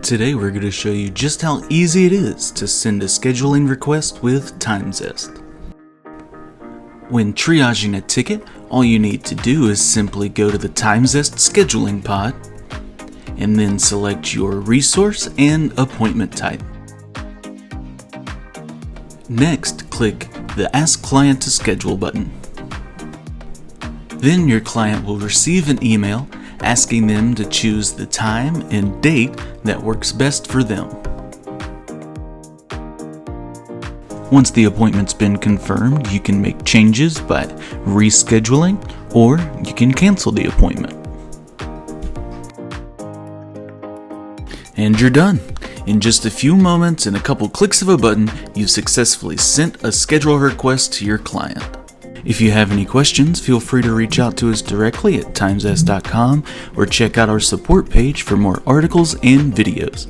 Today we're going to show you just how easy it is to send a scheduling request with TimeZest. When triaging a ticket, all you need to do is simply go to the TimeZest scheduling pod and then select your resource and appointment type. Next, click the Ask Client to Schedule button. Then your client will receive an email asking them to choose the time and date that works best for them. Once the appointment's been confirmed, you can make changes by rescheduling, or you can cancel the appointment. And you're done. In just a few moments and a couple clicks of a button, you've successfully sent a schedule request to your client. If you have any questions, feel free to reach out to us directly at timezest.com or check out our support page for more articles and videos.